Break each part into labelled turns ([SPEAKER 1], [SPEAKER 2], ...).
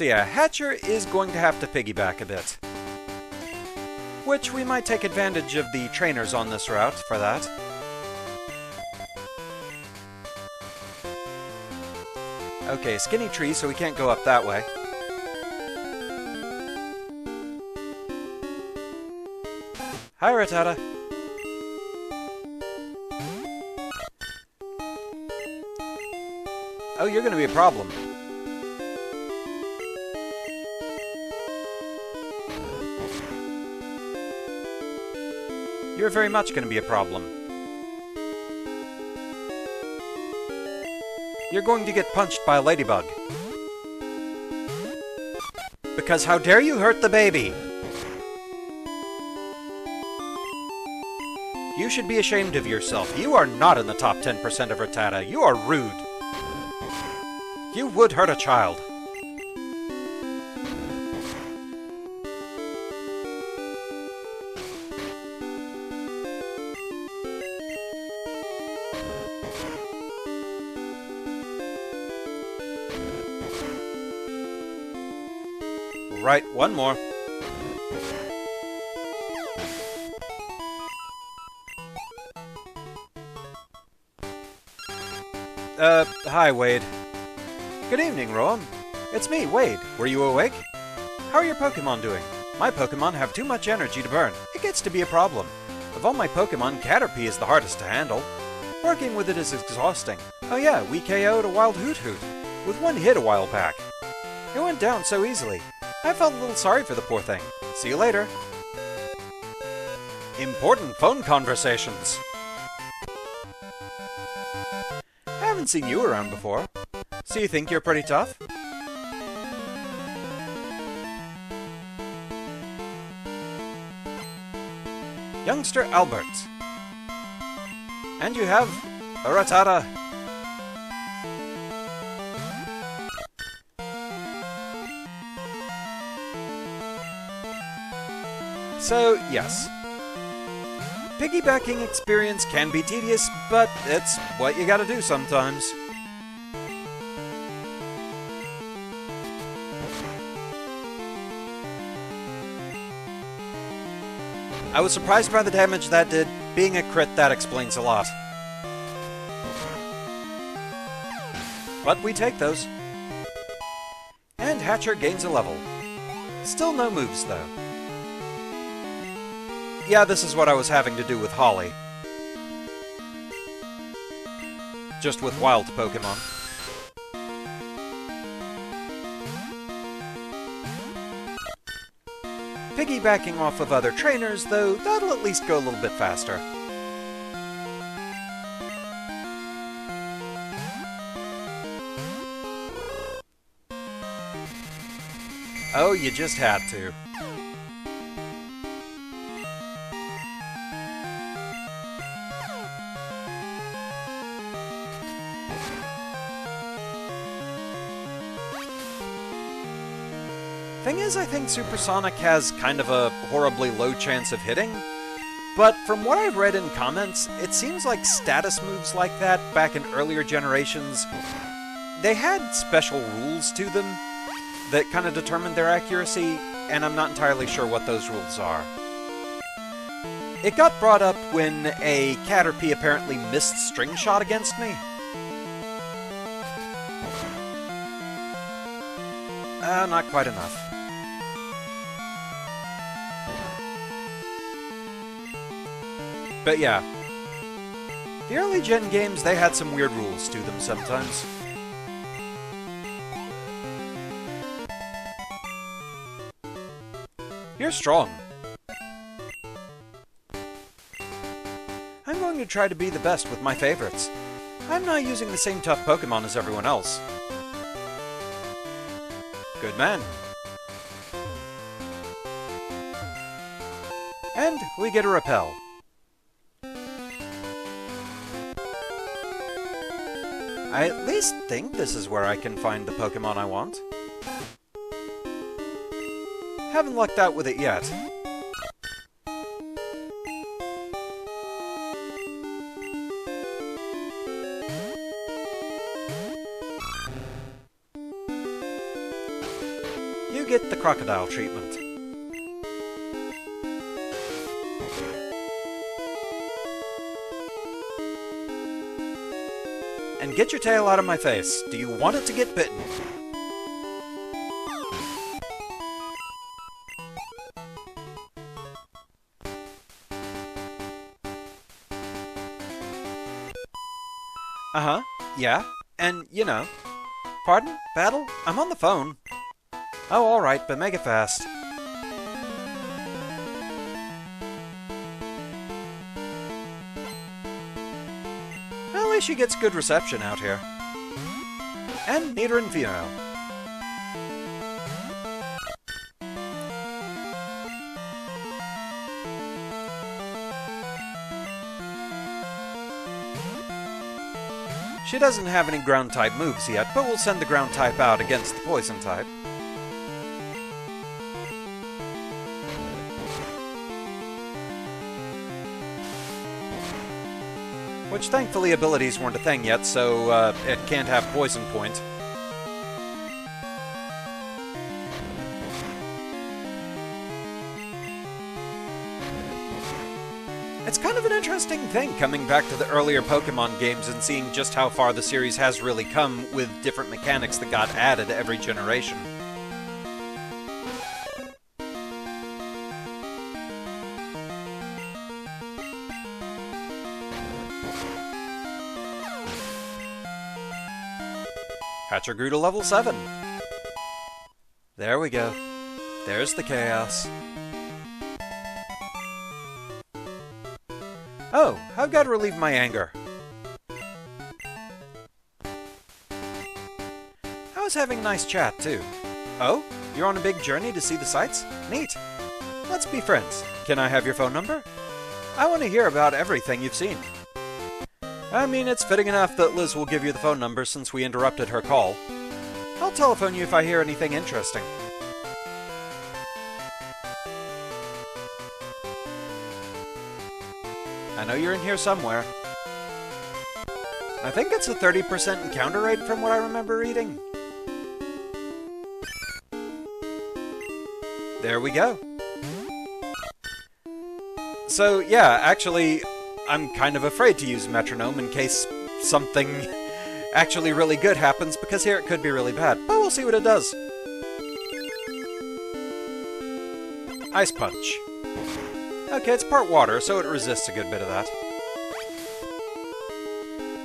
[SPEAKER 1] So yeah, Hatcher is going to have to piggyback a bit. Which we might take advantage of the trainers on this route for that. Okay, skinny tree, so we can't go up that way. Hi, Rattata. Oh, you're gonna be a problem. You're very much gonna be a problem. You're going to get punched by a ladybug. Because how dare you hurt the baby? You should be ashamed of yourself. You are not in the top 10% of Rattata. You are rude. You would hurt a child. Right, one more. Hi, Wade. Good evening, Roam. It's me, Wade. Were you awake? How are your Pokémon doing? My Pokémon have too much energy to burn. It gets to be a problem. Of all my Pokémon, Caterpie is the hardest to handle. Working with it is exhausting. Oh yeah, we KO'd a wild Hoot Hoot with one hit a while back. It went down so easily. I felt a little sorry for the poor thing. See you later. Important phone conversations. I haven't seen you around before. So you think you're pretty tough? Youngster Albert. And you have a Rattata. So, yes. Piggybacking experience can be tedious, but it's what you gotta do sometimes. I was surprised by the damage that did. Being a crit, that explains a lot. But we take those. And Hatcher gains a level. Still no moves, though. Yeah, this is what I was having to do with Holly. Just with wild Pokémon. Piggybacking off of other trainers, though, that'll at least go a little bit faster. Oh, you just had to. Thing is, I think Supersonic has kind of a horribly low chance of hitting, but from what I've read in comments, it seems like status moves like that back in earlier generations, they had special rules to them that kind of determined their accuracy, and I'm not entirely sure what those rules are. It got brought up when a Caterpie apparently missed String Shot against me. Not quite enough. But yeah, the early gen games, they had some weird rules to them sometimes. You're strong. I'm going to try to be the best with my favorites. I'm not using the same tough Pokémon as everyone else. Good man. And we get a Repel. I at least think this is where I can find the Pokémon I want. Haven't lucked out with it yet. get the crocodile treatment. And get your tail out of my face. Do you want it to get bitten? Uh-huh. Yeah. And, you know. Pardon? Battle? I'm on the phone. Oh, alright, but make it fast. Well, at least she gets good reception out here. And neater and female. She doesn't have any ground-type moves yet, but we'll send the ground-type out against the poison-type. Which, thankfully, abilities weren't a thing yet, so it can't have Poison Point. It's kind of an interesting thing coming back to the earlier Pokémon games and seeing just how far the series has really come with different mechanics that got added every generation. Hatcher grew to level 7. There we go. There's the chaos. Oh, I've got to relieve my anger. I was having a nice chat, too. Oh, you're on a big journey to see the sights? Neat. Let's be friends. Can I have your phone number? I want to hear about everything you've seen. I mean, it's fitting enough that Liz will give you the phone number since we interrupted her call. I'll telephone you if I hear anything interesting. I know you're in here somewhere. I think it's a 30% encounter rate from what I remember reading. There we go. So, yeah, actually, I'm kind of afraid to use Metronome in case something actually really good happens, because here it could be really bad. But we'll see what it does. Ice Punch. Okay, it's part water, so it resists a good bit of that.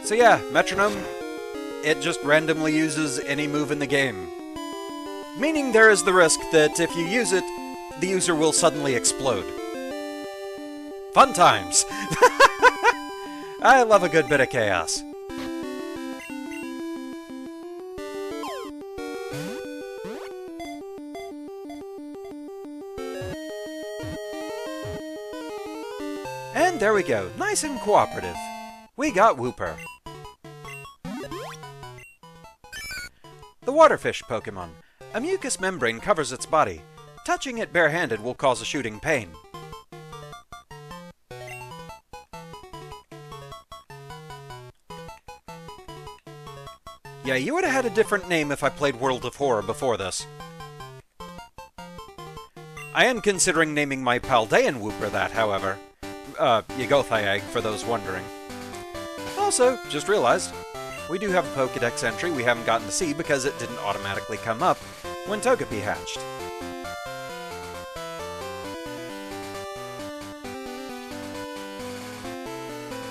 [SPEAKER 1] So yeah, Metronome, it just randomly uses any move in the game. Meaning there is the risk that if you use it, the user will suddenly explode. Fun times! I love a good bit of chaos. And there we go, nice and cooperative. We got Wooper. The Waterfish Pokémon. A mucus membrane covers its body. Touching it barehanded will cause a shooting pain. Yeah, you would have had a different name if I played World of Horror before this. I am considering naming my Paldean Wooper that, however. Yagothiag, for those wondering. Also, just realized, we do have a Pokédex entry we haven't gotten to see because it didn't automatically come up when Togepi hatched.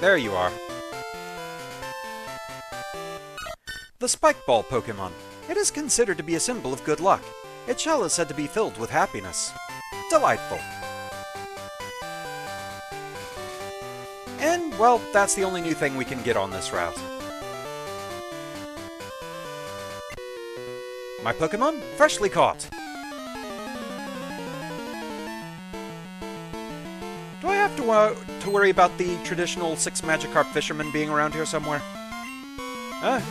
[SPEAKER 1] There you are. The Spike Ball Pokémon. It is considered to be a symbol of good luck. Its shell is said to be filled with happiness. Delightful. And, well, that's the only new thing we can get on this route. My Pokémon? Freshly caught. Do I have to worry about the traditional 6 Magikarp fishermen being around here somewhere?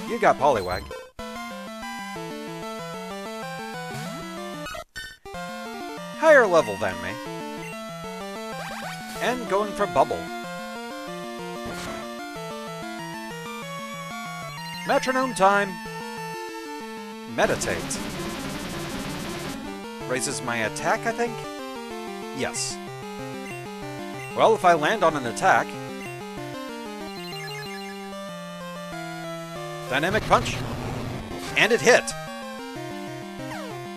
[SPEAKER 1] You got Poliwag. Higher level than me. And going for Bubble. Metronome time! Meditate. raises my attack, I think? Yes. Well, if I land on an attack... Dynamic Punch! And it hit!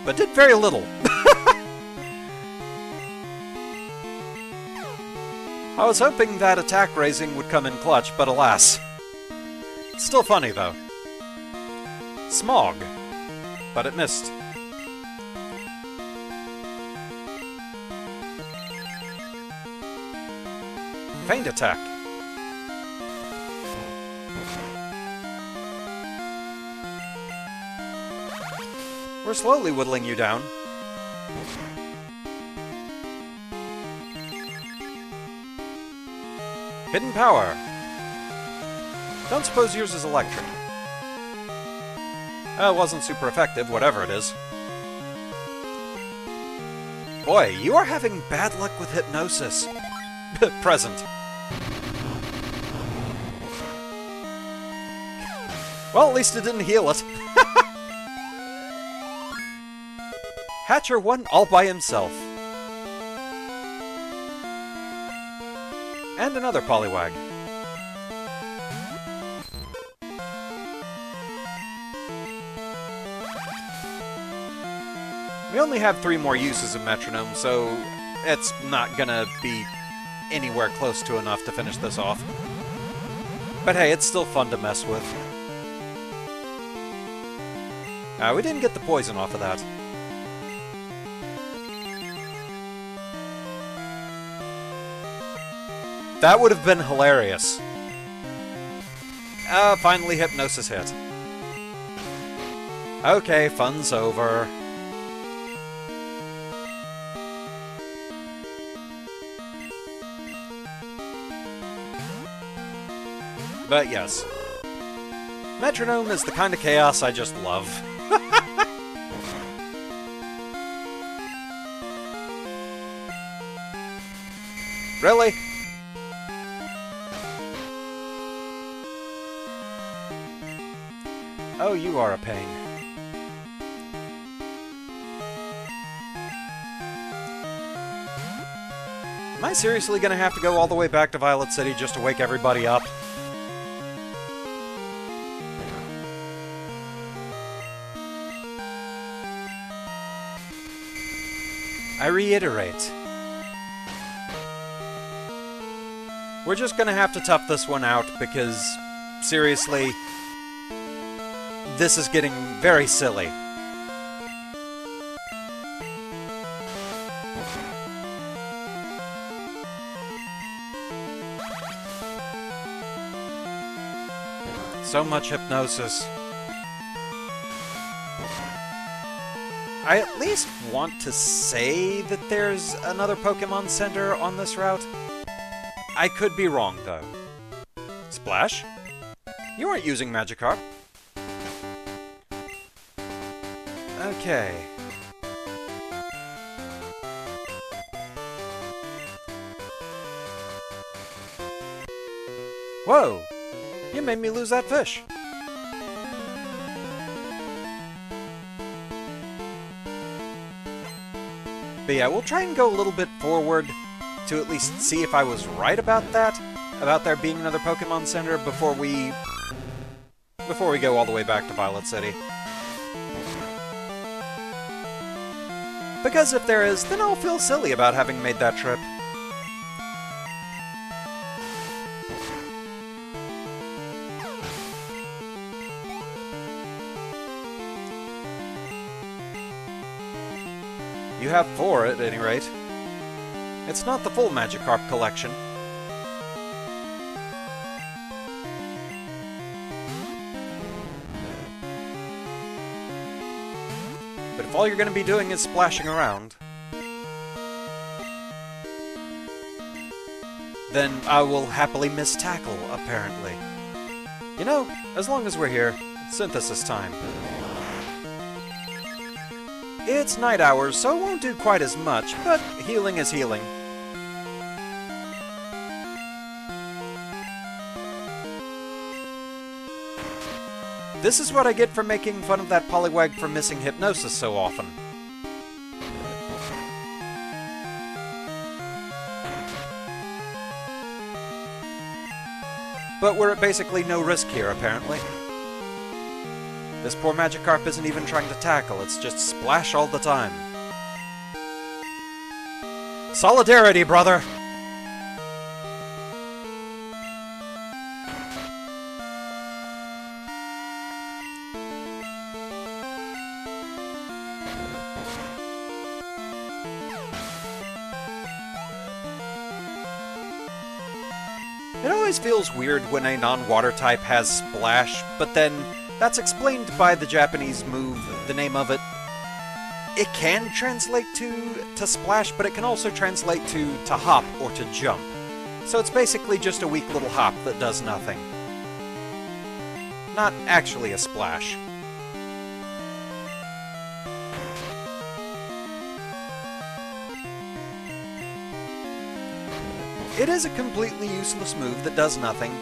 [SPEAKER 1] But did very little. I was hoping that attack raising would come in clutch, but alas. It's still funny, though. Smog. But it missed. Feint attack. We're slowly whittling you down. Hidden power. Don't suppose yours is electric. It wasn't super effective, whatever it is. Boy, you are having bad luck with hypnosis. Present. Well, at least it didn't heal it. Hatcher won all by himself. And another Poliwag. We only have 3 more uses of Metronome, so it's not gonna be anywhere close to enough to finish this off. But hey, it's still fun to mess with. We didn't get the poison off of that. That would have been hilarious. Finally Hypnosis hit. Okay, fun's over. But yes. Metronome is the kind of chaos I just love. Really? Oh, you are a pain. Am I seriously gonna have to go all the way back to Violet City just to wake everybody up? I reiterate. We're just gonna have to tough this one out because, seriously, this is getting very silly. So much hypnosis. I at least want to say that there's another Pokémon Center on this route. I could be wrong, though. Splash? You aren't using Magikarp. Okay. Whoa! You made me lose that fish. But yeah, we'll try and go a little bit forward to at least see if I was right about that, about there being another Pokémon Center before we go all the way back to Violet City. Because if there is, then I'll feel silly about having made that trip. You have 4 at any rate. It's not the full Magikarp collection. But if all you're going to be doing is splashing around, then I will happily miss Tackle, apparently. You know, as long as we're here, it's synthesis time. It's night hours, so it won't do quite as much, but healing is healing. This is what I get for making fun of that Poliwag for missing hypnosis so often. But we're at basically no risk here, apparently. This poor Magikarp isn't even trying to tackle, it's just splash all the time. Solidarity, brother! It always feels weird when a non-water type has Splash, but then that's explained by the Japanese move, the name of it. It can translate to Splash, but it can also translate to hop or to jump. So it's basically just a weak little hop that does nothing. Not actually a Splash. It is a completely useless move that does nothing.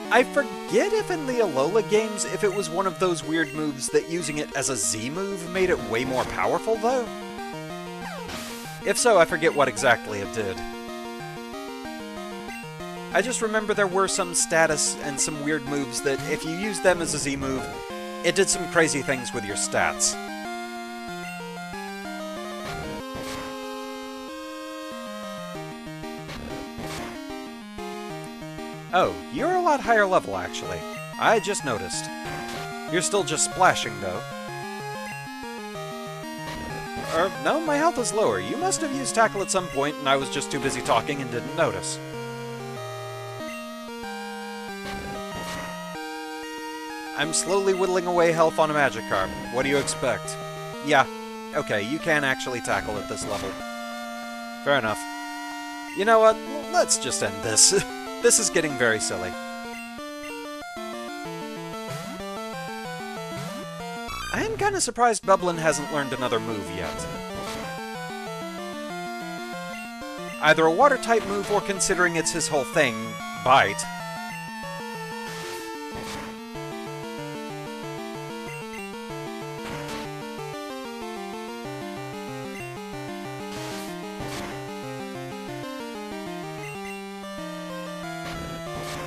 [SPEAKER 1] I forget if in the Alola games if it was one of those weird moves that using it as a Z move made it way more powerful, though? If so, I forget what exactly it did. I just remember there were some status and some weird moves that if you used them as a Z move, it did some crazy things with your stats. Oh, you're a lot higher level, actually. I just noticed. You're still just splashing, though. No, my health is lower. You must have used Tackle at some point, and I was just too busy talking and didn't notice. I'm slowly whittling away health on a Magikarp. What do you expect? Yeah, okay, you can actually tackle at this level. Fair enough. You know what? Let's just end this. This is getting very silly. I am kinda surprised Bublin hasn't learned another move yet. Either a water-type move or, considering it's his whole thing, Bite.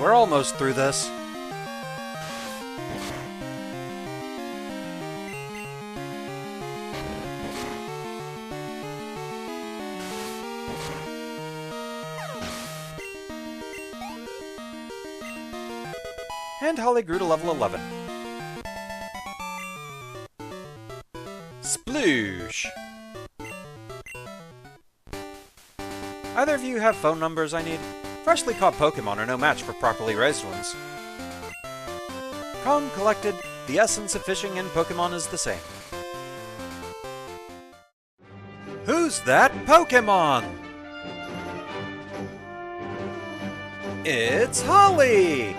[SPEAKER 1] We're almost through this. And Holly grew to level 11. Sploosh! Either of you have phone numbers I need? Freshly caught Pokémon are no match for properly raised ones. Calm, collected, the essence of fishing and Pokémon is the same. Who's that Pokémon? It's Holly!